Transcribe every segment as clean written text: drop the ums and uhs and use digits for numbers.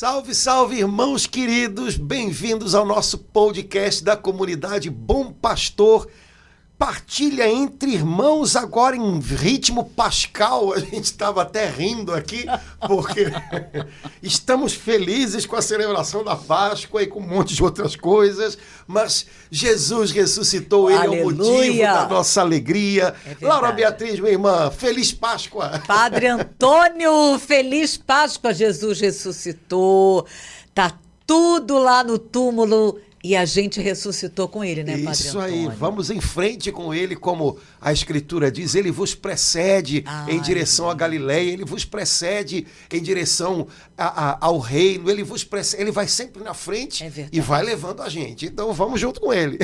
Salve, salve, irmãos queridos, bem-vindos ao nosso podcast da comunidade Bom Pastor. Partilha entre irmãos agora em ritmo pascal. A gente estava até rindo aqui, porque estamos felizes com a celebração da Páscoa e com um monte de outras coisas, mas Jesus ressuscitou, Ele é o motivo da nossa alegria. Laura Beatriz, minha irmã, feliz Páscoa! Padre Antônio, feliz Páscoa, Jesus ressuscitou, tá tudo lá no túmulo. E a gente ressuscitou com ele, né, Padre Isso Antônio? aí, vamos em frente com ele, como a Escritura diz, ele vos precede em direção à Galileia, ele vos precede em direção ao reino, ele vos precede, ele vai sempre na frente e vai levando a gente. Então vamos junto com ele.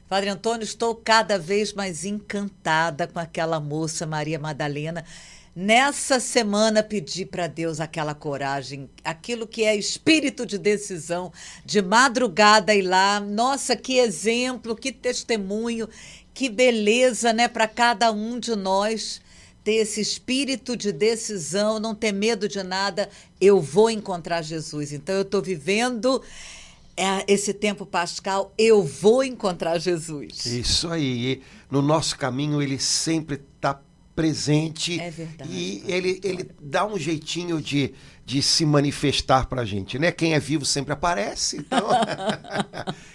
Padre Antônio, estou cada vez mais encantada com aquela moça, Maria Madalena. Nessa semana pedi para Deus aquela coragem, aquilo que é espírito de decisão, de madrugada ir lá. Nossa, que exemplo, que testemunho, que beleza, né, para cada um de nós ter esse espírito de decisão, não ter medo de nada. Eu vou encontrar Jesus. Então eu estou vivendo esse tempo pascal, eu vou encontrar Jesus. Isso aí, no nosso caminho ele sempre está presente, e ele dá um jeitinho de se manifestar pra gente, né? Quem é vivo sempre aparece, então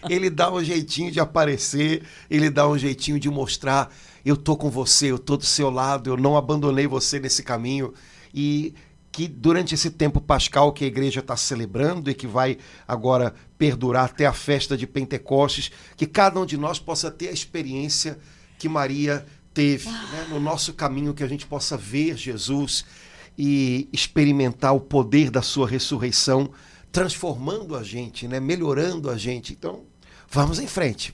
ele dá um jeitinho de aparecer, ele dá um jeitinho de mostrar, eu tô com você, eu tô do seu lado, eu não abandonei você nesse caminho, e que durante esse tempo pascal que a igreja está celebrando e que vai agora perdurar até a festa de Pentecostes, que cada um de nós possa ter a experiência que Maria teve, né, no nosso caminho, que a gente possa ver Jesus e experimentar o poder da sua ressurreição, transformando a gente, né, melhorando a gente. Então, vamos em frente,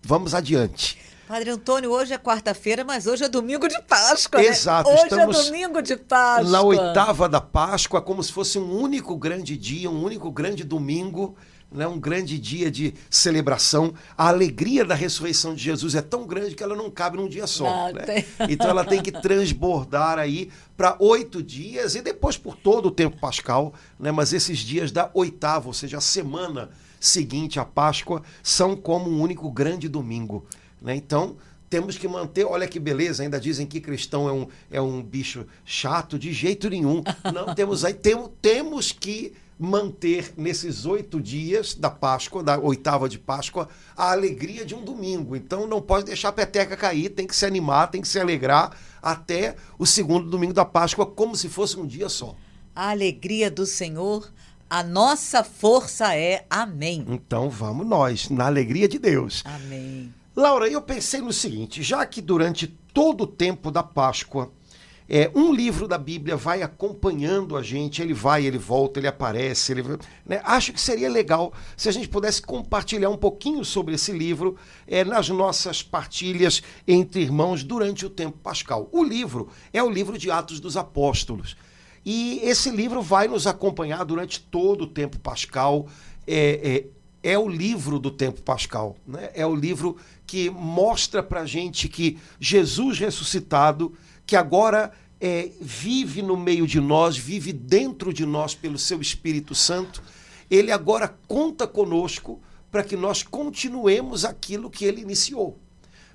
vamos adiante. Padre Antônio, hoje é quarta-feira, mas hoje é domingo de Páscoa, Exato, né? Hoje estamos é domingo de Páscoa. Na oitava da Páscoa, como se fosse um único grande dia, um único grande domingo, né, um grande dia de celebração. A alegria da ressurreição de Jesus é tão grande que ela não cabe num dia só. Né? Então ela tem que transbordar aí para 8 dias e depois por todo o tempo pascal, né? Mas esses dias da oitava, ou seja, a semana seguinte à Páscoa, são como um único grande domingo. Né? Então temos que manter, olha que beleza, ainda dizem que cristão é um bicho chato, de jeito nenhum. Não temos que manter nesses 8 dias da Páscoa, da oitava de Páscoa, a alegria de um domingo. Então não pode deixar a peteca cair, tem que se animar, tem que se alegrar até o segundo domingo da Páscoa, como se fosse um dia só. A alegria do Senhor, a nossa força é. Amém. Então vamos nós, na alegria de Deus. Amém. Laura, eu pensei no seguinte, já que durante todo o tempo da Páscoa, um livro da Bíblia vai acompanhando a gente, ele vai, ele volta, ele aparece, né? Acho que seria legal se a gente pudesse compartilhar um pouquinho sobre esse livro nas nossas partilhas entre irmãos durante o tempo pascal. O livro é o livro de Atos dos Apóstolos, e esse livro vai nos acompanhar durante todo o tempo pascal. É o livro do tempo pascal, né? É o livro que mostra pra gente que Jesus ressuscitado, que agora vive no meio de nós, vive dentro de nós pelo seu Espírito Santo, ele agora conta conosco para que nós continuemos aquilo que ele iniciou.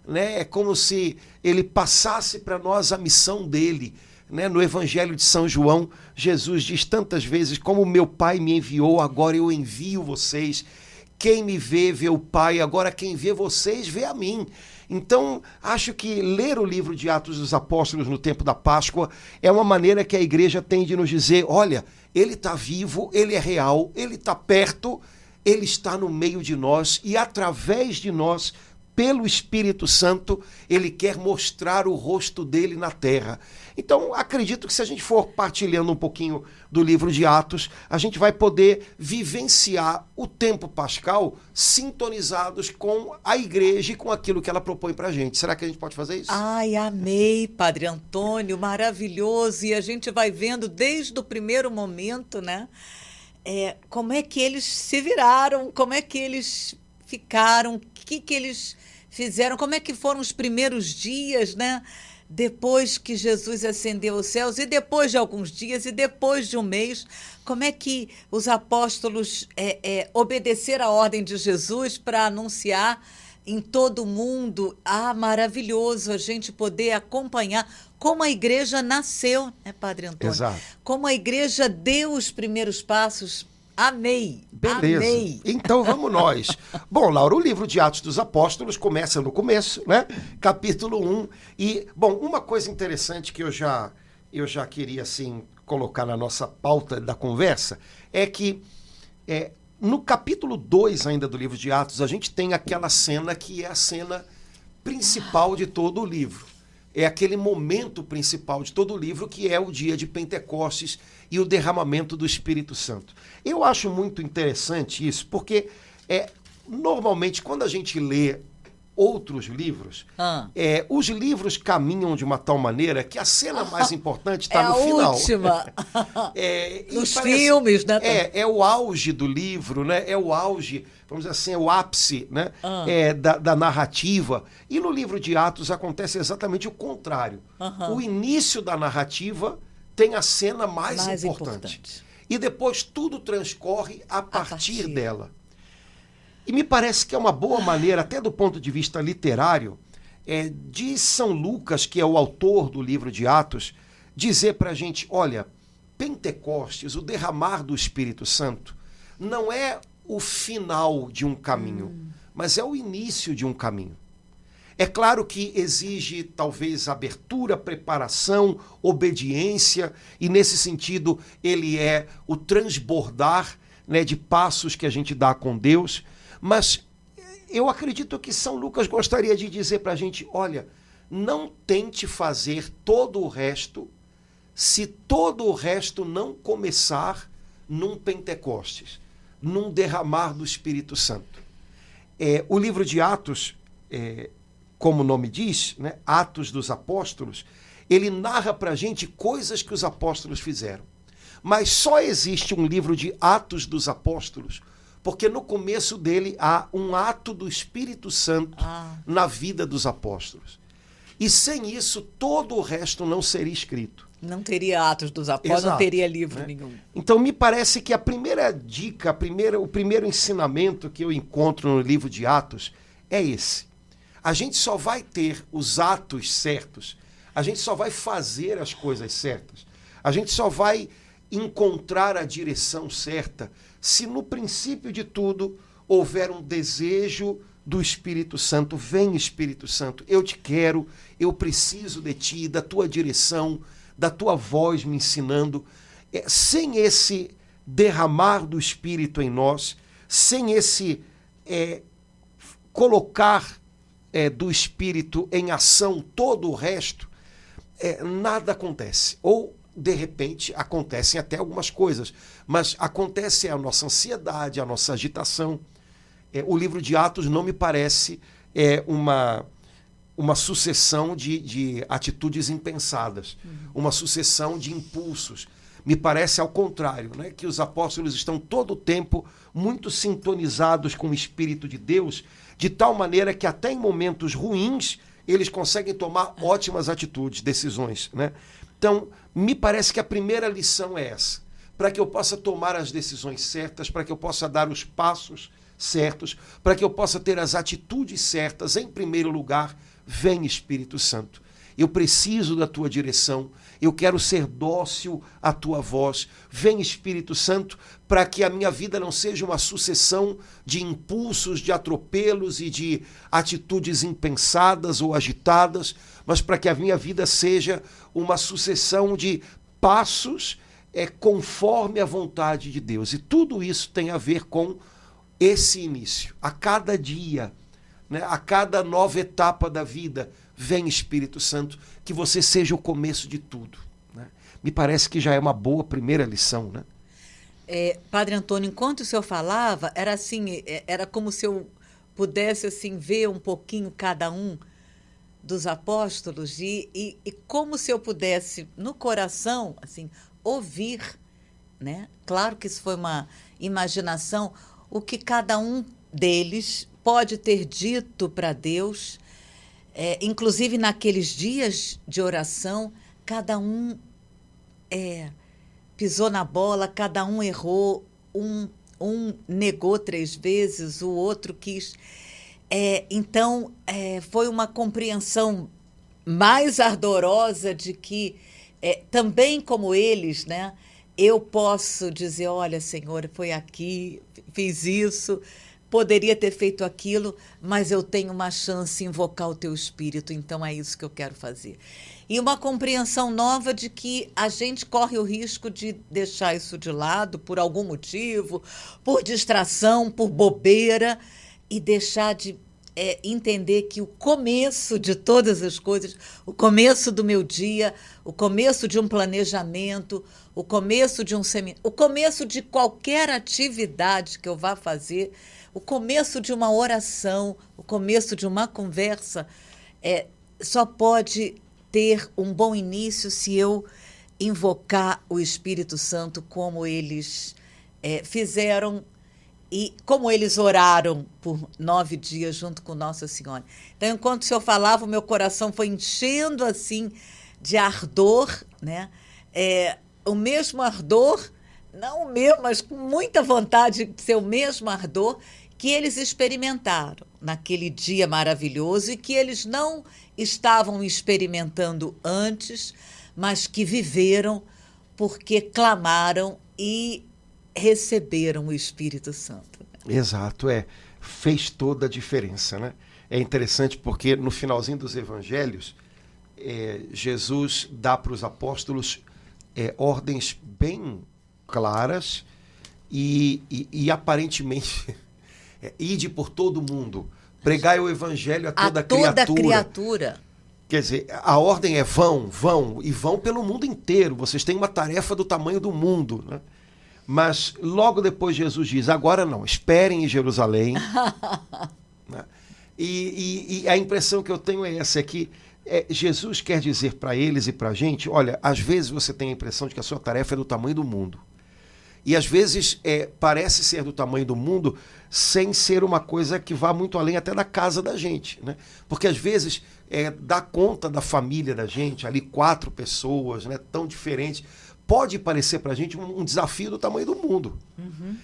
Né? É como se ele passasse para nós a missão dele. Né? No Evangelho de São João, Jesus diz tantas vezes, como meu Pai me enviou, agora eu envio vocês. Quem me vê, vê o Pai, agora quem vê vocês, vê a mim. Então, acho que ler o livro de Atos dos Apóstolos no tempo da Páscoa é uma maneira que a igreja tem de nos dizer, olha, ele está vivo, ele é real, ele está perto, ele está no meio de nós e através de nós, pelo Espírito Santo, ele quer mostrar o rosto dele na terra. Então, acredito que se a gente for partilhando um pouquinho do livro de Atos, a gente vai poder vivenciar o tempo pascal sintonizados com a igreja e com aquilo que ela propõe pra gente. Será que a gente pode fazer isso? Ai, amei, Padre Antônio, maravilhoso. E a gente vai vendo desde o primeiro momento, né? Como é que eles se viraram, como é que eles ficaram, o que eles fizeram, como é que foram os primeiros dias, né? depois que Jesus ascendeu aos céus, e depois de alguns dias, e depois de um mês, como é que os apóstolos obedeceram a ordem de Jesus para anunciar em todo o mundo? Ah, maravilhoso a gente poder acompanhar como a igreja nasceu, né, Padre Antônio? Exato. Como a igreja deu os primeiros passos. Amei. Beleza. Amei. Então vamos nós. Bom, Laura, o livro de Atos dos Apóstolos começa no começo, né? Capítulo 1. E, bom, uma coisa interessante que eu já queria, assim, colocar na nossa pauta da conversa é que no capítulo 2 ainda do livro de Atos, a gente tem aquela cena que é a cena principal de todo o livro. É aquele momento principal de todo o livro, que é o dia de Pentecostes e o derramamento do Espírito Santo. Eu acho muito interessante isso, porque normalmente quando a gente lê outros livros, os livros caminham de uma tal maneira que a cena mais importante está no final. É a última. Nos filmes, né? É o auge do livro, né? É o auge, vamos dizer assim, é o ápice, né? Da narrativa. E no livro de Atos acontece exatamente o contrário. O início da narrativa tem a cena mais importante. E depois tudo transcorre a partir dela. E me parece que é uma boa maneira, até do ponto de vista literário, de São Lucas, que é o autor do livro de Atos, dizer para a gente, olha, Pentecostes, o derramar do Espírito Santo, não é o final de um caminho, mas é o início de um caminho. É claro que exige, talvez, abertura, preparação, obediência, e nesse sentido ele é o transbordar, né, de passos que a gente dá com Deus. Mas eu acredito que São Lucas gostaria de dizer para a gente, olha, não tente fazer todo o resto se todo o resto não começar num Pentecostes, num derramar do Espírito Santo. O livro de Atos, como o nome diz, né, Atos dos Apóstolos, ele narra para a gente coisas que os apóstolos fizeram. Mas só existe um livro de Atos dos Apóstolos porque no começo dele há um ato do Espírito Santo na vida dos apóstolos. E sem isso, todo o resto não seria escrito. Não teria Atos dos Apóstolos, não teria livro nenhum. Então, me parece que a primeira dica, o primeiro ensinamento que eu encontro no livro de Atos é esse. A gente só vai ter os atos certos, a gente só vai fazer as coisas certas, a gente só vai encontrar a direção certa se no princípio de tudo houver um desejo do Espírito Santo. Vem, Espírito Santo, eu te quero, eu preciso de ti, da tua direção, da tua voz me ensinando. Sem esse derramar do Espírito em nós, sem esse colocar do Espírito em ação todo o resto, nada acontece. Ou, de repente, acontecem até algumas coisas, mas acontece a nossa ansiedade, a nossa agitação. O livro de Atos não me parece uma sucessão de atitudes impensadas, uma sucessão de impulsos. Me parece ao contrário, né? Que os apóstolos estão todo o tempo muito sintonizados com o Espírito de Deus, de tal maneira que até em momentos ruins eles conseguem tomar ótimas atitudes, decisões, né? Então, me parece que a primeira lição é essa. Para que eu possa tomar as decisões certas, para que eu possa dar os passos certos, para que eu possa ter as atitudes certas, em primeiro lugar, vem Espírito Santo. Eu preciso da tua direção, eu quero ser dócil à tua voz. Vem, Espírito Santo, para que a minha vida não seja uma sucessão de impulsos, de atropelos e de atitudes impensadas ou agitadas, mas para que a minha vida seja uma sucessão de passos conforme a vontade de Deus. E tudo isso tem a ver com esse início. A cada dia, né, a cada nova etapa da vida, vem Espírito Santo, que você seja o começo de tudo, né? Me parece que já é uma boa primeira lição, né? Padre Antônio, enquanto o senhor falava, era assim, era como se eu pudesse assim ver um pouquinho cada um dos apóstolos e como se eu pudesse no coração assim ouvir, né? Claro que isso foi uma imaginação, o que cada um deles pode ter dito para Deus Inclusive naqueles dias de oração, cada um pisou na bola, cada um errou, um negou 3 vezes, o outro quis. Então, foi uma compreensão mais ardorosa de que, também como eles, né, eu posso dizer, olha, Senhor, foi aqui, fiz isso, poderia ter feito aquilo, mas eu tenho uma chance em invocar o teu Espírito, então é isso que eu quero fazer. E uma compreensão nova de que a gente corre o risco de deixar isso de lado por algum motivo, por distração, por bobeira, e deixar de entender que o começo de todas as coisas, o começo do meu dia, o começo de um planejamento, o começo de um seminário, o começo de qualquer atividade que eu vá fazer, o começo de uma oração, o começo de uma conversa, só pode ter um bom início se eu invocar o Espírito Santo como eles fizeram e como eles oraram por 9 dias junto com Nossa Senhora. Então, enquanto o senhor falava, o meu coração foi enchendo assim de ardor, né? O mesmo ardor, não o meu, mas com muita vontade de ser o mesmo ardor que eles experimentaram naquele dia maravilhoso e que eles não estavam experimentando antes, mas que viveram porque clamaram e receberam o Espírito Santo. Exato, fez toda a diferença, né? É interessante porque no finalzinho dos evangelhos, Jesus dá para os apóstolos ordens bem claras e aparentemente ide por todo mundo, pregai o evangelho a toda criatura. Quer dizer, a ordem é vão pelo mundo inteiro, vocês têm uma tarefa do tamanho do mundo, né? Mas logo depois Jesus diz, agora não, esperem em Jerusalém. Né? E a impressão que eu tenho é essa, que Jesus quer dizer para eles e para a gente, olha, às vezes você tem a impressão de que a sua tarefa é do tamanho do mundo. E às vezes parece ser do tamanho do mundo sem ser uma coisa que vá muito além até da casa da gente, né? Porque às vezes dá conta da família da gente, ali 4 pessoas, né, tão diferentes, pode parecer para a gente um desafio do tamanho do mundo. Uhum.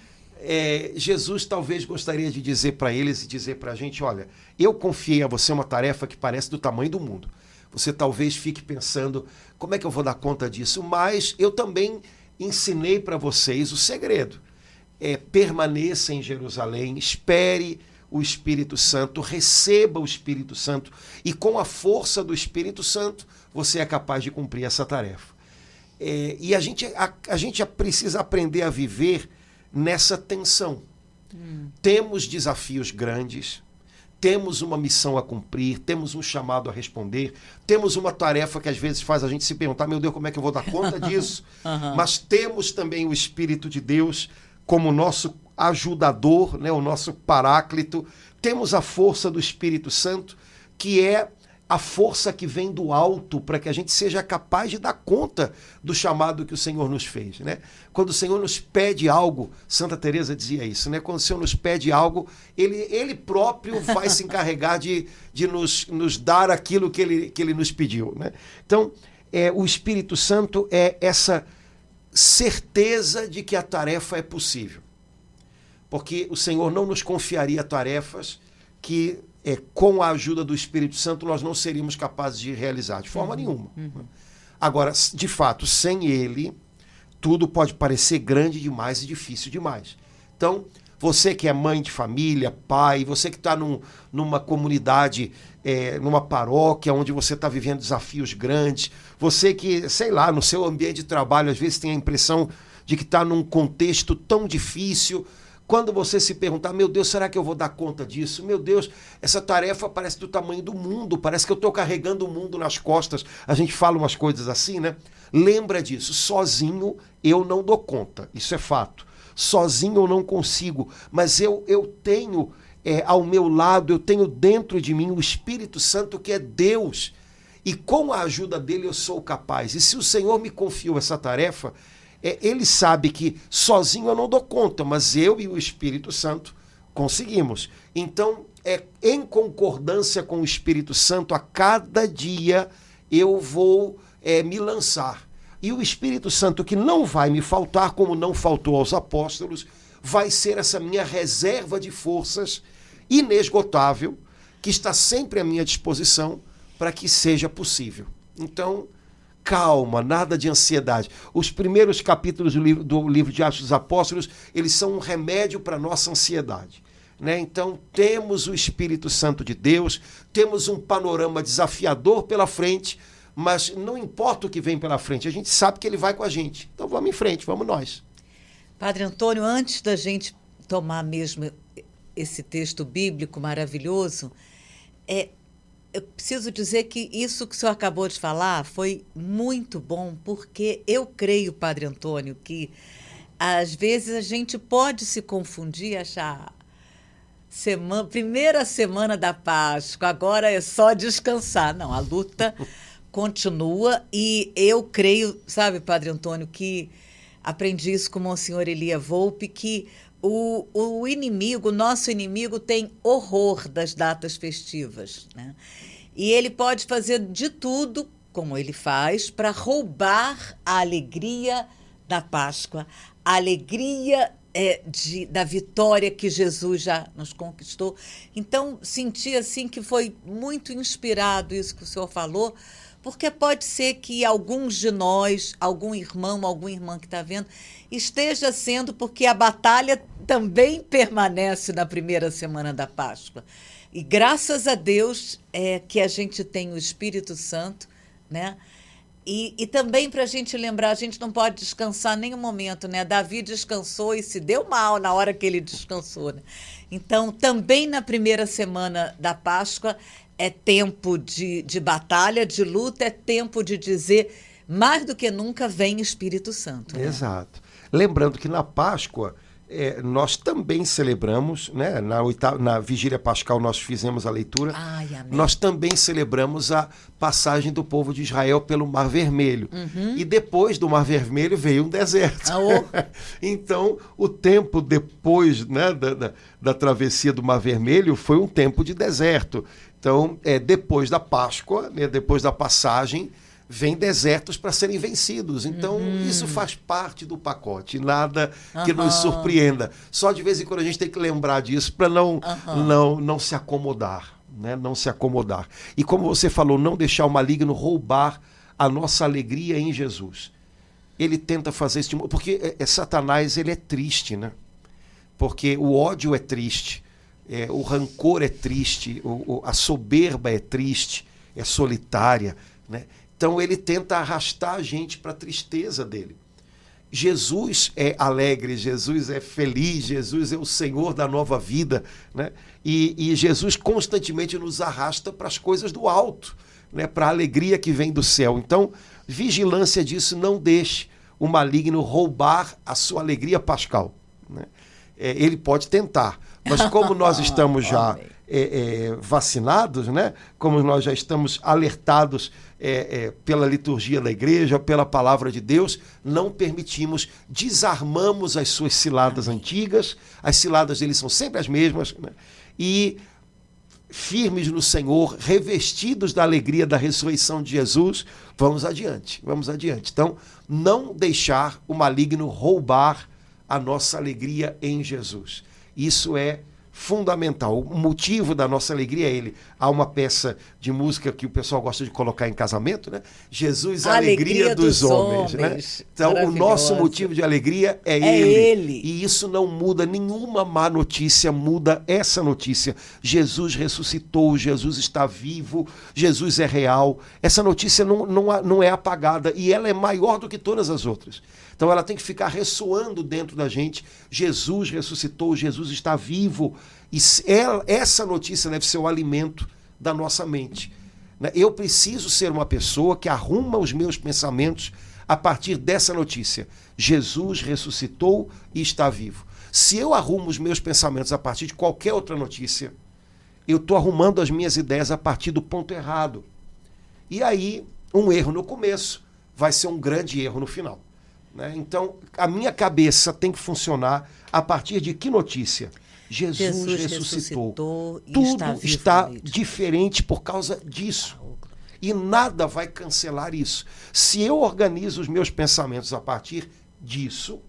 Jesus talvez gostaria de dizer para eles e dizer para a gente, olha, eu confiei a você uma tarefa que parece do tamanho do mundo. Você talvez fique pensando, como é que eu vou dar conta disso? Mas eu também ensinei para vocês o segredo. Permaneça em Jerusalém, espere o Espírito Santo, receba o Espírito Santo e com a força do Espírito Santo você é capaz de cumprir essa tarefa. E a gente precisa aprender a viver nessa tensão. Temos desafios grandes, temos uma missão a cumprir, temos um chamado a responder, temos uma tarefa que às vezes faz a gente se perguntar, meu Deus, como é que eu vou dar conta disso? Uhum. Mas temos também o Espírito de Deus como nosso ajudador, né, o nosso paráclito. Temos a força do Espírito Santo, que é a força que vem do alto para que a gente seja capaz de dar conta do chamado que o Senhor nos fez, né? Quando o Senhor nos pede algo, Santa Teresa dizia isso, né? Quando o Senhor nos pede algo, Ele próprio vai se encarregar de nos dar aquilo que Ele nos pediu, né? Então, o Espírito Santo é essa certeza de que a tarefa é possível. Porque o Senhor não nos confiaria tarefas que com a ajuda do Espírito Santo nós não seríamos capazes de realizar, de forma nenhuma. Agora, de fato, sem Ele, tudo pode parecer grande demais e difícil demais. Então, você que é mãe de família, pai, você que está numa comunidade, numa paróquia onde você está vivendo desafios grandes, você que, sei lá, no seu ambiente de trabalho, às vezes tem a impressão de que está num contexto tão difícil. Quando você se perguntar, meu Deus, será que eu vou dar conta disso? Meu Deus, essa tarefa parece do tamanho do mundo, parece que eu estou carregando o mundo nas costas. A gente fala umas coisas assim, né? Lembra disso, sozinho eu não dou conta, isso é fato. Sozinho eu não consigo, mas eu tenho ao meu lado, eu tenho dentro de mim o Espírito Santo que é Deus. E com a ajuda dele eu sou capaz. E se o Senhor me confiou essa tarefa, Ele sabe que sozinho eu não dou conta, mas eu e o Espírito Santo Conseguimos. Então, em concordância com o Espírito Santo, a cada dia eu vou me lançar. E o Espírito Santo, que não vai me faltar, como não faltou aos apóstolos, vai ser essa minha reserva de forças inesgotável, que está sempre à minha disposição para que seja possível. Então, calma, nada de ansiedade. Os primeiros capítulos do livro de Atos dos Apóstolos, eles são um remédio para a nossa ansiedade. Né? Então, temos o Espírito Santo de Deus, temos um panorama desafiador pela frente, mas não importa o que vem pela frente, a gente sabe que ele vai com a gente. Então, vamos em frente, vamos nós. Padre Antônio, antes da gente tomar mesmo esse texto bíblico maravilhoso, eu preciso dizer que isso que o senhor acabou de falar foi muito bom, porque eu creio, Padre Antônio, que às vezes a gente pode se confundir, achar primeira semana da Páscoa, agora é só descansar. Não, a luta continua e eu creio, sabe, Padre Antônio, que aprendi isso com o Monsenhor Elia Volpe, que o inimigo, nosso inimigo, tem horror das datas festivas, né? E ele pode fazer de tudo, como ele faz, para roubar a alegria da Páscoa, a alegria da vitória que Jesus já nos conquistou. Então, senti assim que foi muito inspirado isso que o senhor falou, porque pode ser que alguns de nós, algum irmão, alguma irmã que está vendo, esteja sendo porque a batalha também permanece na primeira semana da Páscoa. E graças a Deus que a gente tem o Espírito Santo, né? E também para a gente lembrar, a gente não pode descansar em nenhum momento, né? Davi descansou e se deu mal na hora que ele descansou, né? Então, também na primeira semana da Páscoa é tempo de batalha, de luta, é tempo de dizer, mais do que nunca, vem Espírito Santo. Né? Exato. Lembrando que na Páscoa, nós também celebramos, né? Na Vigília Pascal nós fizemos a leitura, nós também celebramos a passagem do povo de Israel pelo Mar Vermelho. Uhum. E depois do Mar Vermelho veio um deserto. Então, o tempo depois, né, da travessia do Mar Vermelho foi um tempo de deserto. Então, depois da Páscoa, né, depois da passagem, vem desertos para serem vencidos. Então, isso faz parte do pacote, nada que nos surpreenda. Só de vez em quando a gente tem que lembrar disso para não se acomodar, né? Não se acomodar. E como você falou, não deixar o maligno roubar a nossa alegria em Jesus. Ele tenta fazer isso, porque Satanás, ele é triste, né? Porque o ódio é triste, o rancor é triste, a soberba é triste, é solitária, né? Então ele tenta arrastar a gente para a tristeza dele. Jesus é alegre, Jesus é feliz, Jesus é o Senhor da nova vida, né? E Jesus constantemente nos arrasta para as coisas do alto, né? Para a alegria que vem do céu. Então, vigilância disso, não deixe o maligno roubar a sua alegria pascal, né? Ele pode tentar, mas como nós estamos já vacinados, né? Como nós já estamos alertados pela liturgia da igreja, pela palavra de Deus, não permitimos, desarmamos as suas ciladas antigas, as ciladas deles são sempre as mesmas, né? E firmes no Senhor, revestidos da alegria da ressurreição de Jesus, vamos adiante, vamos adiante. Então, não deixar o maligno roubar a nossa alegria em Jesus. Isso é fundamental. O motivo da nossa alegria é ele. Há uma peça de música que o pessoal gosta de colocar em casamento, né? Jesus, a alegria dos homens, né? Então, o nosso motivo de alegria é ele. E isso não muda, nenhuma má notícia muda essa notícia. Jesus ressuscitou, Jesus está vivo, Jesus é real. Essa notícia não é apagada e ela é maior do que todas as outras. Então ela tem que ficar ressoando dentro da gente. Jesus ressuscitou, Jesus está vivo. E essa notícia deve ser o alimento da nossa mente. Eu preciso ser uma pessoa que arruma os meus pensamentos a partir dessa notícia. Jesus ressuscitou e está vivo. Se eu arrumo os meus pensamentos a partir de qualquer outra notícia, eu estou arrumando as minhas ideias a partir do ponto errado. E aí, um erro no começo vai ser um grande erro no final. Então, a minha cabeça tem que funcionar a partir de que notícia? Jesus ressuscitou. E Tudo está vivo está no meio de diferente por causa disso. E nada vai cancelar isso. Se eu organizo os meus pensamentos a partir disso,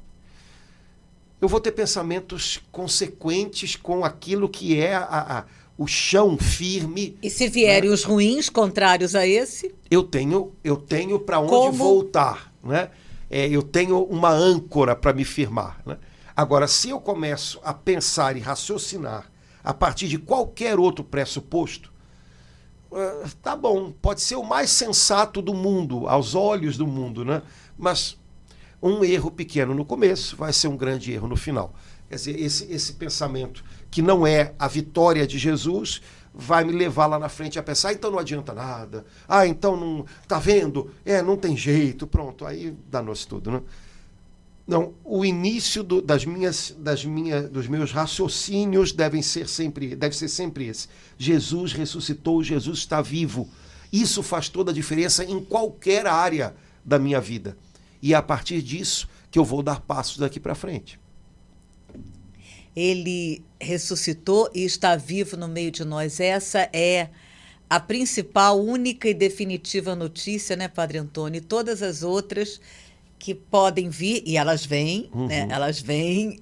eu vou ter pensamentos consequentes com aquilo que é o chão firme. E se vierem, né, os ruins, contrários a esse? Eu tenho para onde voltar, né? Eu tenho uma âncora para me firmar, né? Agora, se eu começo a pensar e raciocinar a partir de qualquer outro pressuposto, tá bom, pode ser o mais sensato do mundo, aos olhos do mundo, né? Mas um erro pequeno no começo vai ser um grande erro no final. Quer dizer, esse pensamento que não é a vitória de Jesus vai me levar lá na frente a pensar, então não adianta nada, então não, tá vendo? Não tem jeito, pronto, aí danou-se tudo, né? Não, o início dos meus raciocínios deve ser sempre esse. Jesus ressuscitou, Jesus está vivo. Isso faz toda a diferença em qualquer área da minha vida. E é a partir disso que eu vou dar passos daqui para frente. Ele ressuscitou e está vivo no meio de nós. Essa é a principal, única e definitiva notícia, né, Padre Antônio? E todas as outras que podem vir, e elas vêm, né? Elas vêm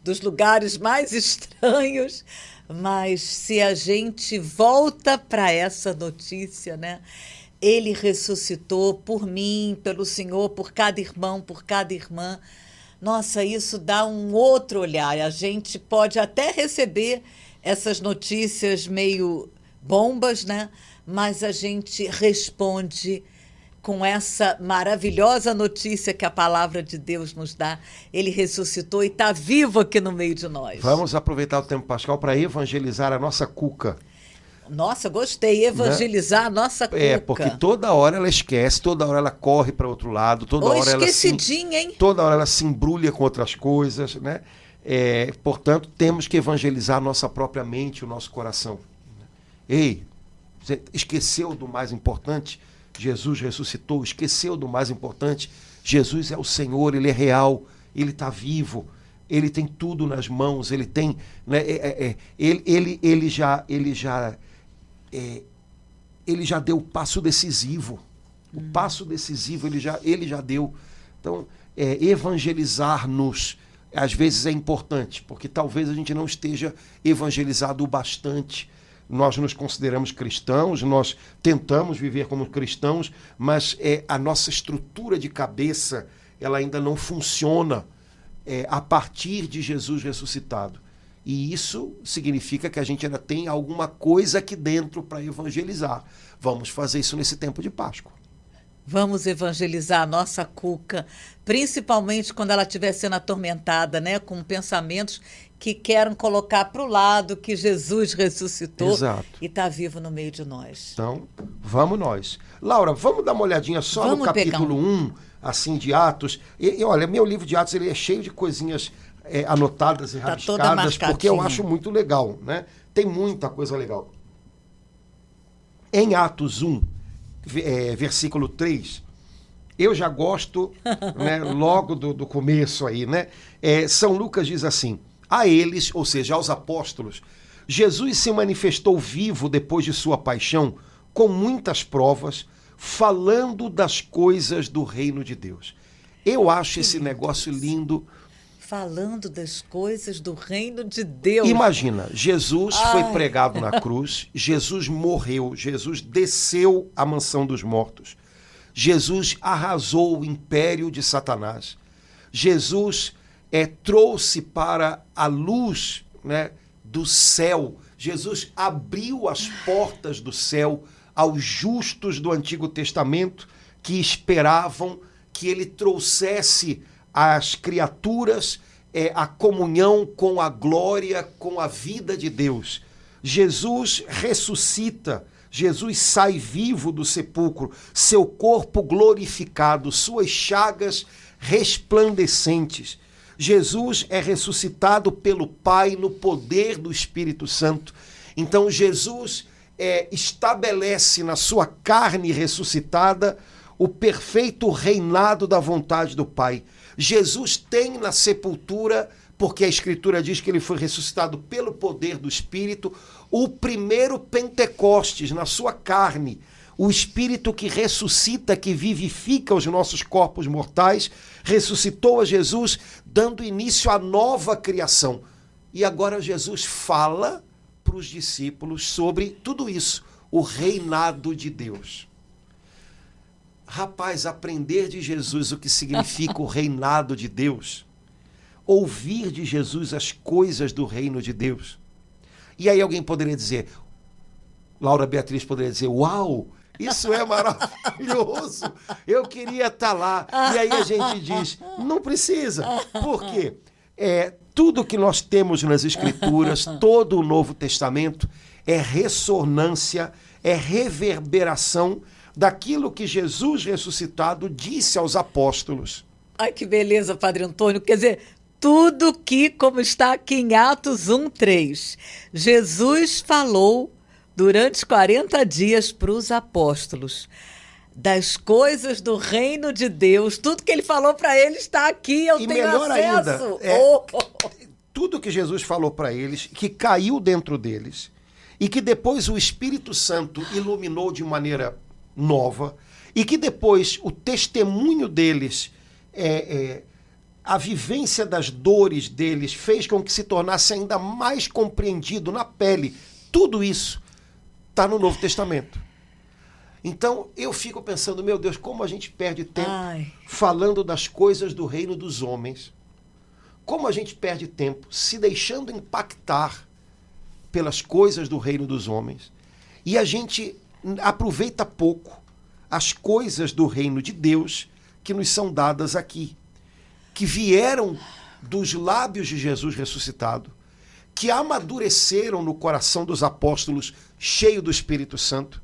dos lugares mais estranhos, mas se a gente volta para essa notícia, né? Ele ressuscitou por mim, pelo Senhor, por cada irmão, por cada irmã. Nossa, isso dá um outro olhar. A gente pode até receber essas notícias meio bombas, né? Mas a gente responde com essa maravilhosa notícia que a palavra de Deus nos dá. Ele ressuscitou e está vivo aqui no meio de nós. Vamos aproveitar o tempo pascal para evangelizar a nossa Cuca. Nossa, gostei. Evangelizar, né? A nossa Cuca. Porque toda hora ela esquece, toda hora ela corre para outro lado, toda hora hein? Toda hora ela se embrulha com outras coisas, né? Portanto, temos que evangelizar a nossa própria mente, o nosso coração. Ei, você esqueceu do mais importante? Jesus ressuscitou, esqueceu do mais importante? Jesus é o Senhor, Ele é real, Ele está vivo, Ele tem tudo nas mãos, Ele tem, né, ele já deu o passo decisivo. O passo decisivo ele já deu. Então, evangelizar-nos às vezes é importante, porque talvez a gente não esteja evangelizado o bastante. Nós nos consideramos cristãos, nós tentamos viver como cristãos, mas a nossa estrutura de cabeça ela ainda não funciona a partir de Jesus ressuscitado. E isso significa que a gente ainda tem alguma coisa aqui dentro para evangelizar. Vamos fazer isso nesse tempo de Páscoa. Vamos evangelizar a nossa Cuca, principalmente quando ela estiver sendo atormentada, né, com pensamentos que querem colocar para o lado que Jesus ressuscitou. Exato. E está vivo no meio de nós. Então, vamos nós. Laura, vamos dar uma olhadinha só no capítulo 1, assim, de Atos. E olha, meu livro de Atos ele é cheio de coisinhas anotadas e rabiscadas, porque eu acho muito legal, né? Tem muita coisa legal. Em Atos 1, versículo 3, eu já gosto, né, logo do começo aí, né? São Lucas diz assim: a eles, ou seja, aos apóstolos, Jesus se manifestou vivo depois de sua paixão, com muitas provas, falando das coisas do reino de Deus. Eu acho esse negócio lindo. Falando das coisas do reino de Deus. Imagina, Jesus foi pregado na cruz, Jesus morreu, Jesus desceu à mansão dos mortos, Jesus arrasou o império de Satanás, Jesus trouxe para a luz, né, do céu, Jesus abriu as portas do céu aos justos do Antigo Testamento que esperavam que ele trouxesse às criaturas a comunhão com a glória, com a vida de Deus. Jesus ressuscita, Jesus sai vivo do sepulcro, seu corpo glorificado, suas chagas resplandecentes. Jesus é ressuscitado pelo Pai no poder do Espírito Santo. Então Jesus estabelece na sua carne ressuscitada o perfeito reinado da vontade do Pai. Jesus tem na sepultura porque a Escritura diz que ele foi ressuscitado pelo poder do Espírito, o primeiro Pentecostes na sua carne, o Espírito que ressuscita, que vivifica os nossos corpos mortais, ressuscitou a Jesus, dando início à nova criação. E agora Jesus fala para os discípulos sobre tudo isso, o reinado de Deus. Rapaz, aprender de Jesus o que significa o reinado de Deus, ouvir de Jesus as coisas do reino de Deus. E aí alguém poderia dizer, Laura Beatriz poderia dizer, uau, isso é maravilhoso, eu queria estar lá. E aí a gente diz, não precisa. Por quê? Tudo que nós temos nas Escrituras, todo o Novo Testamento, é ressonância, é reverberação daquilo que Jesus ressuscitado disse aos apóstolos. Ai, que beleza, Padre Antônio. Quer dizer, tudo que, como está aqui em Atos 1:3, Jesus falou durante 40 dias para os apóstolos das coisas do reino de Deus. Tudo que ele falou para eles está aqui, eu e tenho melhor acesso. ainda, tudo que Jesus falou para eles, que caiu dentro deles, e que depois o Espírito Santo iluminou de maneira nova, e que depois o testemunho deles, a vivência das dores deles, fez com que se tornasse ainda mais compreendido na pele. Tudo isso está no Novo Testamento. Então, eu fico pensando, meu Deus, como a gente perde tempo falando das coisas do reino dos homens. Como a gente perde tempo se deixando impactar pelas coisas do reino dos homens. E a gente aproveita pouco as coisas do reino de Deus que nos são dadas aqui. Que vieram dos lábios de Jesus ressuscitado, que amadureceram no coração dos apóstolos cheio do Espírito Santo,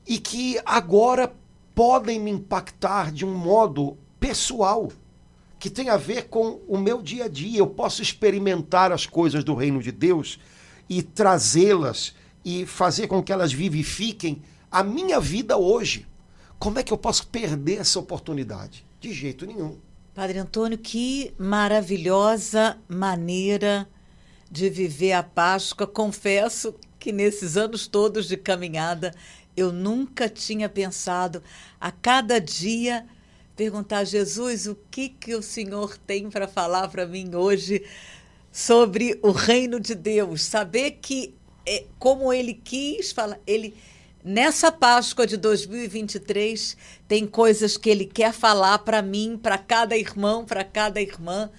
e que agora podem me impactar de um modo pessoal, que tem a ver com o meu dia a dia. Eu posso experimentar as coisas do reino de Deus e trazê-las e fazer com que elas vivifiquem a minha vida hoje. Como é que eu posso perder essa oportunidade? De jeito nenhum. Padre Antônio, que maravilhosa maneira de viver a Páscoa. Confesso que nesses anos todos de caminhada, eu nunca tinha pensado a cada dia perguntar a Jesus o que o Senhor tem para falar para mim hoje sobre o reino de Deus. Saber que, como Ele quis falar, nessa Páscoa de 2023, tem coisas que Ele quer falar para mim, para cada irmão, para cada irmã,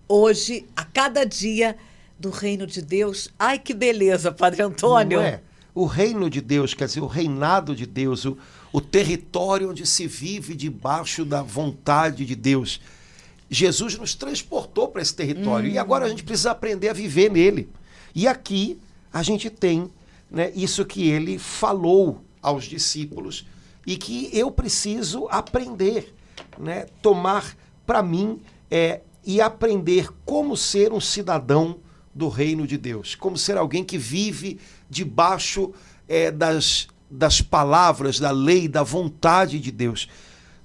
hoje, a cada dia do reino de Deus. Ai, que beleza, Padre Antônio! Não é? O reino de Deus, quer dizer, o reinado de Deus, o território onde se vive debaixo da vontade de Deus. Jesus nos transportou para esse território e agora a gente precisa aprender a viver nele. E aqui a gente tem, né, isso que ele falou aos discípulos e que eu preciso aprender, né, tomar para mim e aprender como ser um cidadão do reino de Deus, como ser alguém que vive debaixo das palavras, da lei, da vontade de Deus.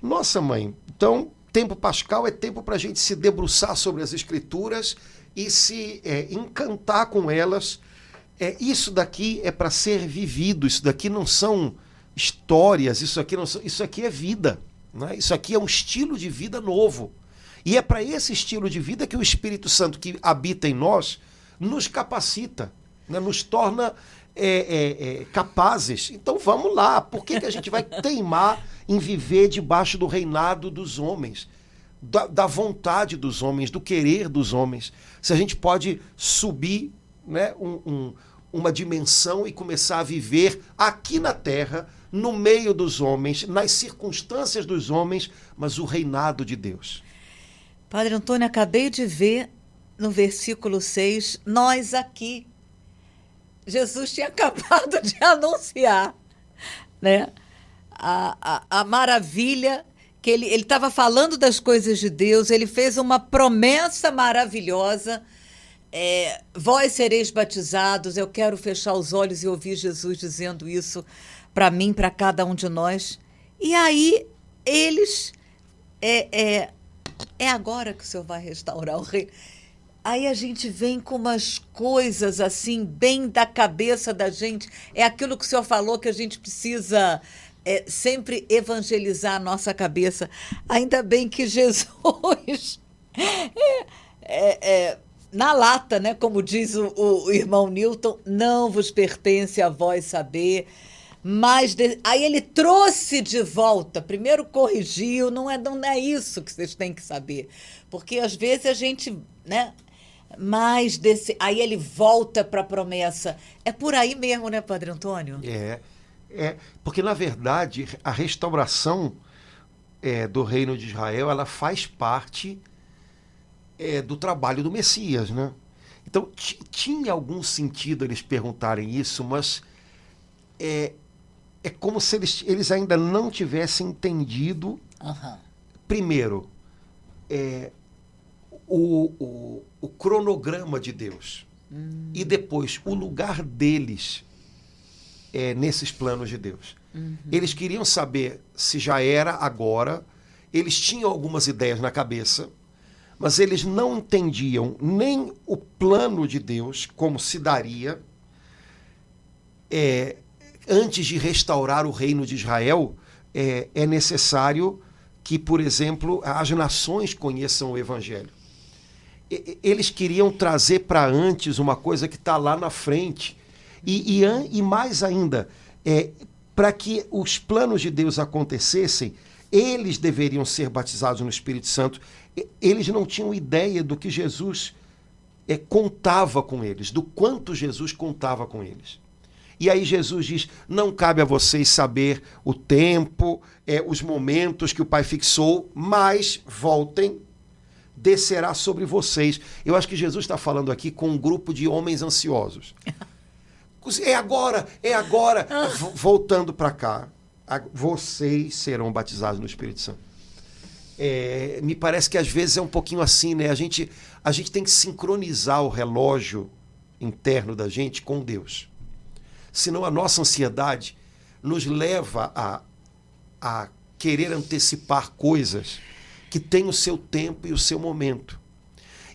Nossa, mãe, então, tempo pascal é tempo para a gente se debruçar sobre as Escrituras e se encantar com elas. Isso daqui é para ser vivido, isso daqui não são histórias, isso aqui é vida, né? Isso aqui é um estilo de vida novo. E é para esse estilo de vida que o Espírito Santo que habita em nós nos capacita, né? Nos torna capazes. Então vamos lá, por que a gente vai teimar em viver debaixo do reinado dos homens, da vontade dos homens, do querer dos homens, se a gente pode subir, né, uma dimensão e começar a viver aqui na terra, no meio dos homens, nas circunstâncias dos homens, mas o reinado de Deus. Padre Antônio, acabei de ver no versículo 6, nós aqui. Jesus tinha acabado de anunciar, né, a maravilha, que ele estava falando das coisas de Deus, ele fez uma promessa maravilhosa, vós sereis batizados. Eu quero fechar os olhos e ouvir Jesus dizendo isso para mim, para cada um de nós. E aí, eles, é agora que o Senhor vai restaurar o reino. Aí a gente vem com umas coisas assim, bem da cabeça da gente. É aquilo que o senhor falou que a gente precisa sempre evangelizar a nossa cabeça. Ainda bem que Jesus, na lata, né? Como diz o irmão Newton, não vos pertence a vós saber. Mas aí ele trouxe de volta, primeiro corrigiu, não é isso que vocês têm que saber. Porque às vezes a gente, né? Aí ele volta para a promessa. É por aí mesmo, né, Padre Antônio? Porque na verdade a restauração do reino de Israel, ela faz parte do trabalho do Messias, né? Então tinha algum sentido eles perguntarem isso, mas é como se eles ainda não tivessem entendido, primeiro, o cronograma de Deus e depois o lugar deles nesses planos de Deus. Eles queriam saber se já era agora, eles tinham algumas ideias na cabeça, mas eles não entendiam nem o plano de Deus, como se daria antes de restaurar o reino de Israel. É necessário que, por exemplo, as nações conheçam o Evangelho. Eles queriam trazer para antes uma coisa que está lá na frente. E mais ainda, para que os planos de Deus acontecessem, eles deveriam ser batizados no Espírito Santo. Eles não tinham ideia do que Jesus contava com eles, do quanto Jesus contava com eles. E aí Jesus diz, não cabe a vocês saber o tempo, os momentos que o Pai fixou, mas voltem, descerá sobre vocês. Eu acho que Jesus está falando aqui com um grupo de homens ansiosos. É agora. Voltando para cá, vocês serão batizados no Espírito Santo. Me parece que às vezes é um pouquinho assim, né? A gente tem que sincronizar o relógio interno da gente com Deus. Senão a nossa ansiedade nos leva a querer antecipar coisas que têm o seu tempo e o seu momento.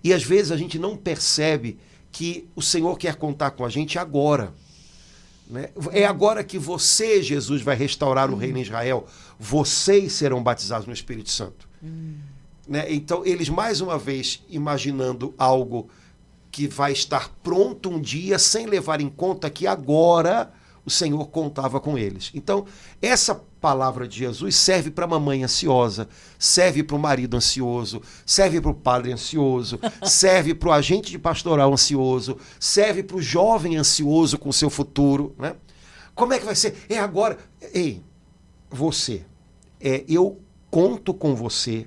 E às vezes a gente não percebe que o Senhor quer contar com a gente agora. Né? É agora que você, Jesus, vai restaurar o reino em Israel. Vocês serão batizados no Espírito Santo. Né? Então, eles mais uma vez imaginando algo que vai estar pronto um dia, sem levar em conta que agora o Senhor contava com eles. Então, essa palavra de Jesus serve para a mamãe ansiosa, serve para o marido ansioso, serve para o padre ansioso, serve para o agente de pastoral ansioso, serve para o jovem ansioso com o seu futuro. Né? Como é que vai ser? É agora. Ei, você. Eu conto com você,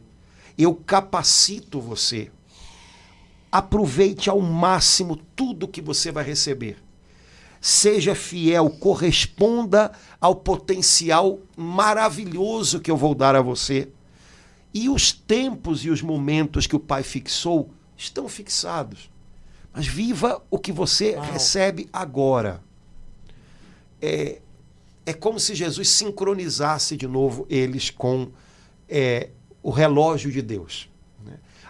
eu capacito você. Aproveite ao máximo tudo que você vai receber. Seja fiel, corresponda ao potencial maravilhoso que eu vou dar a você. E os tempos e os momentos que o Pai fixou estão fixados. Mas viva o que você recebe agora. É como se Jesus sincronizasse de novo eles com o relógio de Deus.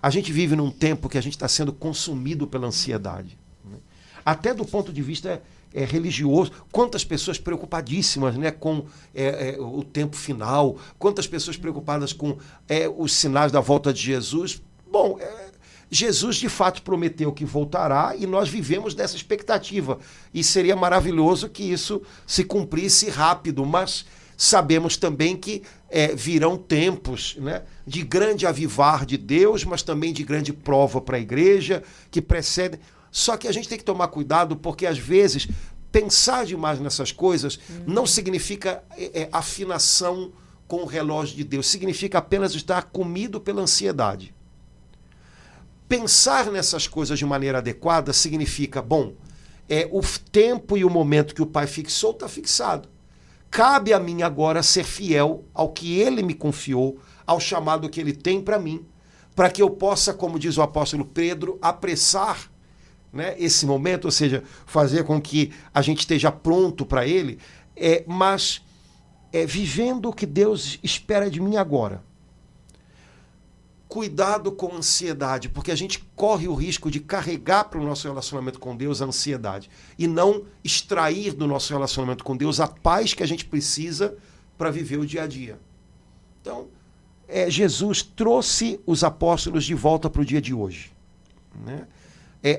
A gente vive num tempo que a gente está sendo consumido pela ansiedade. Né? Até do ponto de vista religioso. Quantas pessoas preocupadíssimas, né, com o tempo final. Quantas pessoas preocupadas com os sinais da volta de Jesus. Bom, Jesus de fato prometeu que voltará e nós vivemos dessa expectativa. E seria maravilhoso que isso se cumprisse rápido, mas sabemos também que virão tempos, né, de grande avivar de Deus, mas também de grande prova para a igreja, que precedem. Só que a gente tem que tomar cuidado, porque às vezes pensar demais nessas coisas não significa afinação com o relógio de Deus, significa apenas estar comido pela ansiedade. Pensar nessas coisas de maneira adequada significa, bom, o tempo e o momento que o Pai fixou está fixado. Cabe a mim agora ser fiel ao que Ele me confiou, ao chamado que Ele tem para mim, para que eu possa, como diz o apóstolo Pedro, apressar, né, esse momento, ou seja, fazer com que a gente esteja pronto para Ele, mas vivendo o que Deus espera de mim agora. cuidado com a ansiedade, porque a gente corre o risco de carregar para o nosso relacionamento com Deus a ansiedade e não extrair do nosso relacionamento com Deus a paz que a gente precisa para viver o dia a dia. Então, Jesus trouxe os apóstolos de volta para o dia de hoje. Né?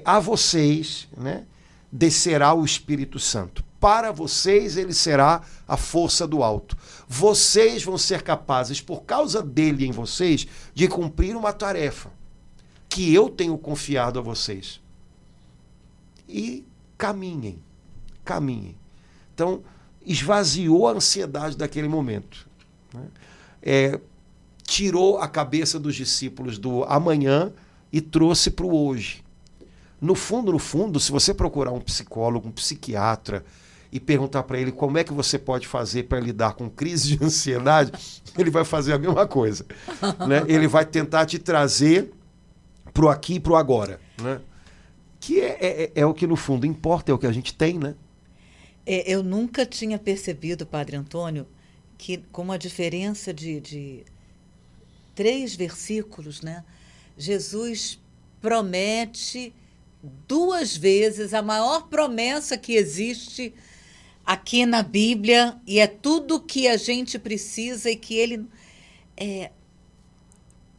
A vocês, né, descerá o Espírito Santo. Para vocês ele será a força do alto. Vocês vão ser capazes, por causa dele em vocês, de cumprir uma tarefa que eu tenho confiado a vocês. E caminhem. Então, esvaziou a ansiedade daquele momento. Né? Tirou a cabeça dos discípulos do amanhã e trouxe para o hoje. No fundo, se você procurar um psicólogo, um psiquiatra, e perguntar para ele como é que você pode fazer para lidar com crise de ansiedade, ele vai fazer a mesma coisa. Né? Ele vai tentar te trazer para o aqui e para o agora. Né? Que é o que, no fundo, importa, é o que a gente tem. Né? Eu nunca tinha percebido, Padre Antônio, que com uma diferença de 3 versículos, né, Jesus promete 2 vezes a maior promessa que existe aqui na Bíblia, e é tudo que a gente precisa e que ele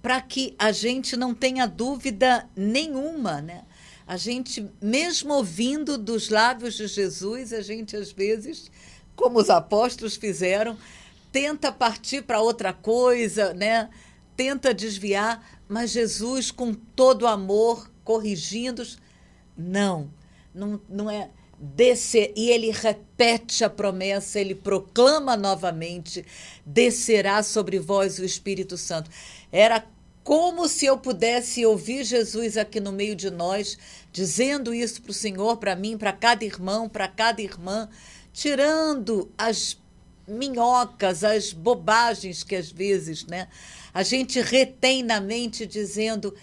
para que a gente não tenha dúvida nenhuma, né? A gente, mesmo ouvindo dos lábios de Jesus, a gente às vezes, como os apóstolos fizeram, tenta partir para outra coisa, né? Tenta desviar, mas Jesus, com todo amor, corrigindo-os, não é descer, e ele repete a promessa, ele proclama novamente: descerá sobre vós o Espírito Santo. Era como se eu pudesse ouvir Jesus aqui no meio de nós, dizendo isso para o Senhor, para mim, para cada irmão, para cada irmã, tirando as minhocas, as bobagens que às vezes, né, a gente retém na mente, dizendo: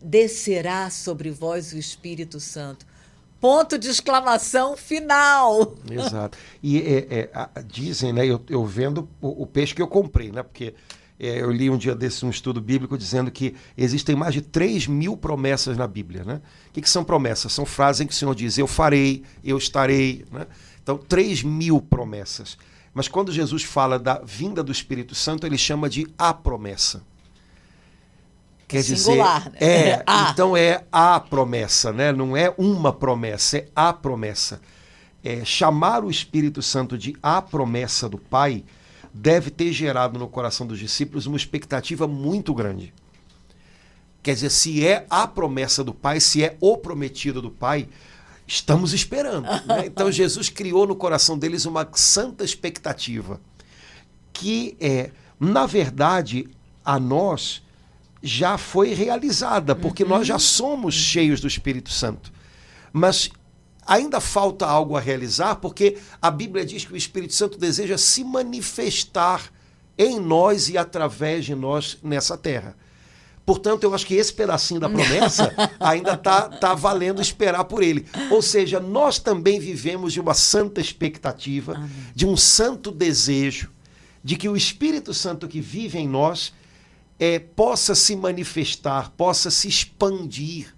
descerá sobre vós o Espírito Santo. Ponto de exclamação final. Exato. E dizem, né, eu vendo o peixe que eu comprei, né, porque eu li um dia desse um estudo bíblico dizendo que existem mais de 3.000 promessas na Bíblia. Né? O que são promessas? São frases em que o Senhor diz: eu farei, eu estarei. Né? Então, 3.000 promessas. Mas quando Jesus fala da vinda do Espírito Santo, ele chama de a promessa. Quer singular, dizer, né? Então é a promessa, né? Não é uma promessa, é a promessa. Chamar o Espírito Santo de a promessa do Pai deve ter gerado no coração dos discípulos uma expectativa muito grande. Quer dizer, se é a promessa do Pai, se é o prometido do Pai, estamos esperando. Né? Então Jesus criou no coração deles uma santa expectativa que, na verdade, a nós já foi realizada, porque nós já somos cheios do Espírito Santo. Mas ainda falta algo a realizar, porque a Bíblia diz que o Espírito Santo deseja se manifestar em nós e através de nós nessa terra. Portanto, eu acho que esse pedacinho da promessa ainda tá valendo esperar por ele. Ou seja, nós também vivemos de uma santa expectativa, de um santo desejo, de que o Espírito Santo que vive em nós possa se manifestar, possa se expandir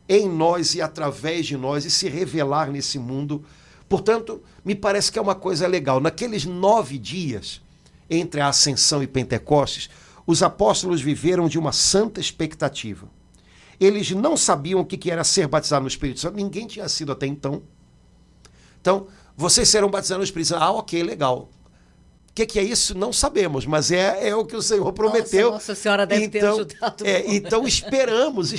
em nós e através de nós e se revelar nesse mundo. Portanto, me parece que é uma coisa legal. Naqueles 9 dias, entre a Ascensão e Pentecostes, os apóstolos viveram de uma santa expectativa. Eles não sabiam o que era ser batizado no Espírito Santo, ninguém tinha sido até então. Então, vocês serão batizados no Espírito Santo. Ok, legal. O que é isso? Não sabemos, mas é o que o Senhor prometeu. Nossa Senhora deve ter ajudado. Então esperamos.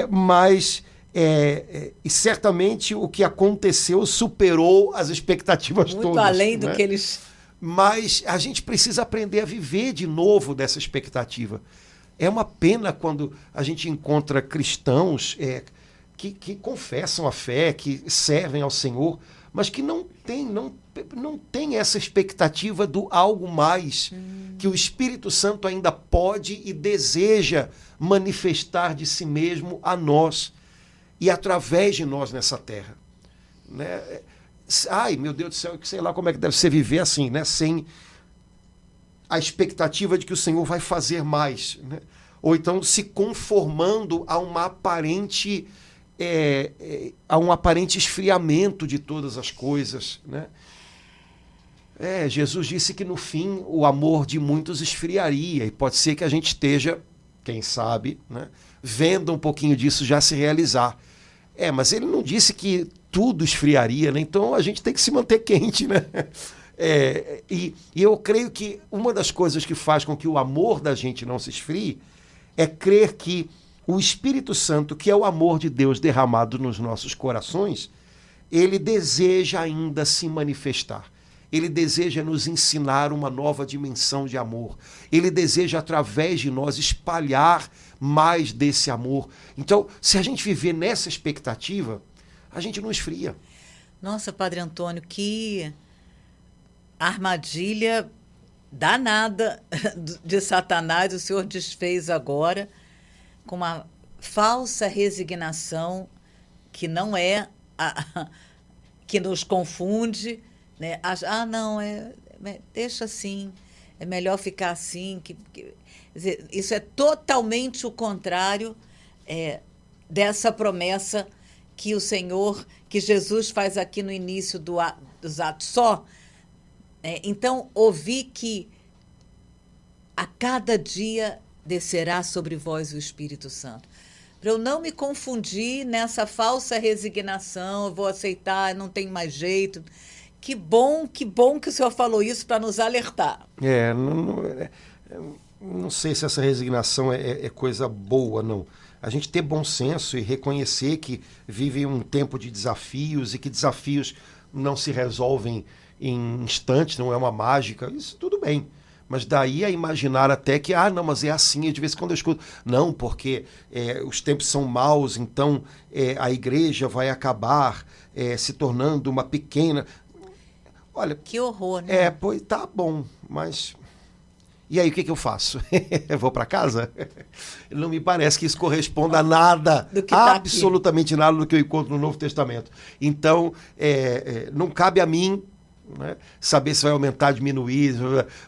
Mas e certamente o que aconteceu superou as expectativas todas. Muito além do né? que eles... Mas a gente precisa aprender a viver de novo dessa expectativa. É uma pena quando a gente encontra cristãos que confessam a fé, que servem ao Senhor, mas que não tem essa expectativa do algo mais que o Espírito Santo ainda pode e deseja manifestar de si mesmo a nós e através de nós nessa terra. Né? Ai, meu Deus do céu, sei lá como é que deve ser viver assim, né? Sem a expectativa de que o Senhor vai fazer mais, né? Ou então se conformando a uma aparente a um aparente esfriamento de todas as coisas, né? Jesus disse que no fim o amor de muitos esfriaria, e pode ser que a gente esteja, quem sabe, né, vendo um pouquinho disso já se realizar. Mas ele não disse que tudo esfriaria, né? Então a gente tem que se manter quente, né? E eu creio que uma das coisas que faz com que o amor da gente não se esfrie é crer que o Espírito Santo, que é o amor de Deus derramado nos nossos corações, ele deseja ainda se manifestar. Ele deseja nos ensinar uma nova dimensão de amor. Ele deseja, através de nós, espalhar mais desse amor. Então, se a gente viver nessa expectativa, a gente não esfria. Nossa, Padre Antônio, que armadilha danada de Satanás o senhor desfez agora, com uma falsa resignação que não é que nos confunde, né? Não, deixa assim, é melhor ficar assim. Quer dizer, isso é totalmente o contrário dessa promessa que o Senhor, que Jesus faz aqui no início dos Atos. Então, ouvi que a cada dia descerá sobre vós o Espírito Santo. Para eu não me confundir nessa falsa resignação, eu vou aceitar, não tem mais jeito. Que bom que o senhor falou isso para nos alertar. Não sei se essa resignação é coisa boa, não. A gente ter bom senso e reconhecer que vive um tempo de desafios e que desafios não se resolvem em instantes, não é uma mágica, isso tudo bem. Mas daí a imaginar até que, não, mas é assim, de vez em quando eu escuto, não, porque os tempos são maus, então a igreja vai acabar se tornando uma pequena... Olha, que horror, né? Pois tá bom, mas... E aí, o que eu faço? Eu vou para casa? Não me parece que isso corresponda a nada, absolutamente nada do que eu encontro no Novo Testamento. Então, não cabe a mim, né, saber se vai aumentar, diminuir,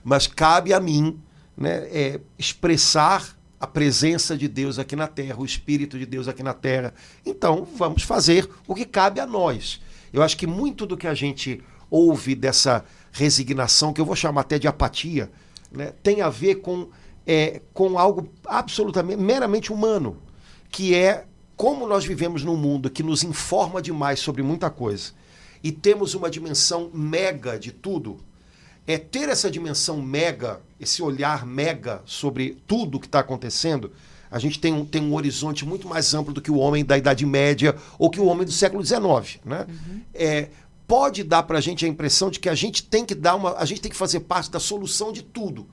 mas cabe a mim, né, expressar a presença de Deus aqui na Terra, o Espírito de Deus aqui na Terra. Então, vamos fazer o que cabe a nós. Eu acho que muito do que a gente ouve dessa resignação, que eu vou chamar até de apatia, né, tem a ver com algo absolutamente, meramente humano, que é como nós vivemos num mundo que nos informa demais sobre muita coisa e temos uma dimensão mega de tudo. Ter essa dimensão mega, esse olhar mega sobre tudo que está acontecendo, a gente tem um horizonte muito mais amplo do que o homem da Idade Média ou que o homem do século XIX, né? Pode dar para a gente a impressão de que a gente tem que fazer parte da solução de tudo.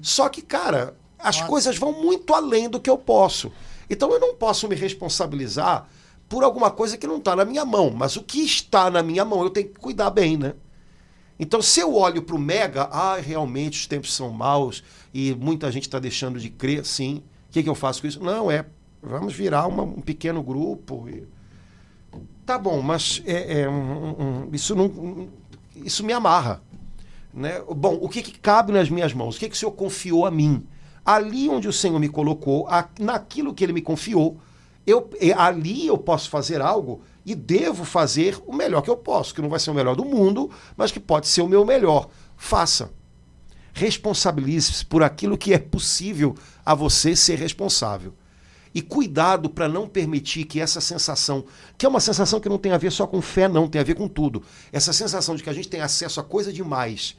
Só que, cara, as coisas vão muito além do que eu posso. Então eu não posso me responsabilizar por alguma coisa que não está na minha mão. Mas o que está na minha mão eu tenho que cuidar bem, né? Então se eu olho para o mega, realmente os tempos são maus e muita gente está deixando de crer, sim. O que eu faço com isso? Não, vamos virar um pequeno grupo e... Tá bom, mas isso me amarra, né? Bom, o que cabe nas minhas mãos? O que o Senhor confiou a mim? Ali onde o Senhor me colocou, naquilo que Ele me confiou, ali eu posso fazer algo e devo fazer o melhor que eu posso, que não vai ser o melhor do mundo, mas que pode ser o meu melhor. Faça. Responsabilize-se por aquilo que é possível a você ser responsável. E cuidado para não permitir que essa sensação, que é uma sensação que não tem a ver só com fé, não, tem a ver com tudo. Essa sensação de que a gente tem acesso a coisa demais,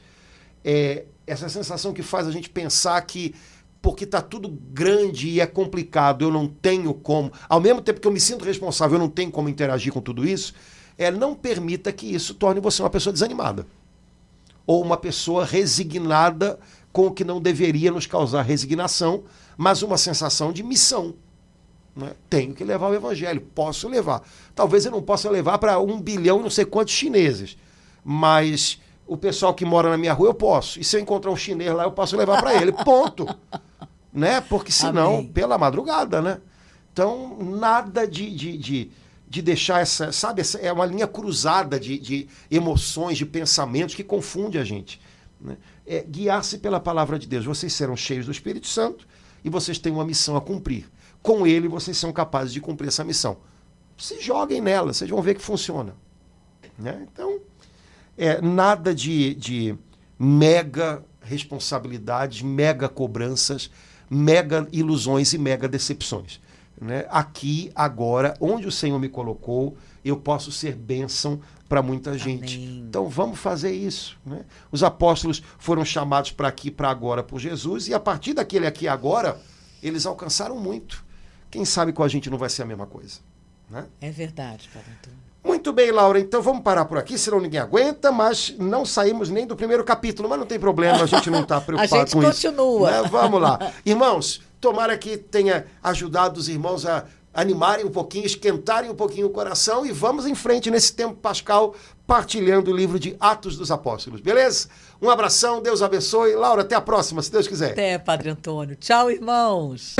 essa sensação que faz a gente pensar que, porque está tudo grande e é complicado, eu não tenho como, ao mesmo tempo que eu me sinto responsável, eu não tenho como interagir com tudo isso, não permita que isso torne você uma pessoa desanimada. Ou uma pessoa resignada com o que não deveria nos causar resignação, mas uma sensação de missão. Né? Tenho que levar o evangelho, posso levar. Talvez eu não possa levar para 1 bilhão e não sei quantos chineses, mas o pessoal que mora na minha rua eu posso. E se eu encontrar um chinês lá, eu posso levar para ele. Ponto. Né? Porque senão, Amém. Pela madrugada, né? Então, nada de deixar essa... Sabe, é uma linha cruzada de emoções, de pensamentos que confunde a gente. né? É guiar-se pela palavra de Deus. Vocês serão cheios do Espírito Santo e vocês têm uma missão a cumprir. Com ele, vocês são capazes de cumprir essa missão. Se joguem nela, vocês vão ver que funciona. Né? Então, nada de mega responsabilidades, mega cobranças, mega ilusões e mega decepções. Né? Aqui, agora, onde o Senhor me colocou, eu posso ser bênção para muita gente. Amém. Então vamos fazer isso. Né? Os apóstolos foram chamados para aqui, para agora, por Jesus, e a partir daquele aqui agora, eles alcançaram muito. Quem sabe com a gente não vai ser a mesma coisa. Né? É verdade, Padre Antônio. Muito bem, Laura, então vamos parar por aqui, senão ninguém aguenta, mas não saímos nem do primeiro capítulo, mas não tem problema, a gente não está preocupado com isso. A gente continua. Né? Vamos lá. Irmãos, tomara que tenha ajudado os irmãos a animarem um pouquinho, esquentarem um pouquinho o coração e vamos em frente nesse tempo pascal, partilhando o livro de Atos dos Apóstolos, beleza? Um abração, Deus abençoe. Laura, até a próxima, se Deus quiser. Até, Padre Antônio. Tchau, irmãos.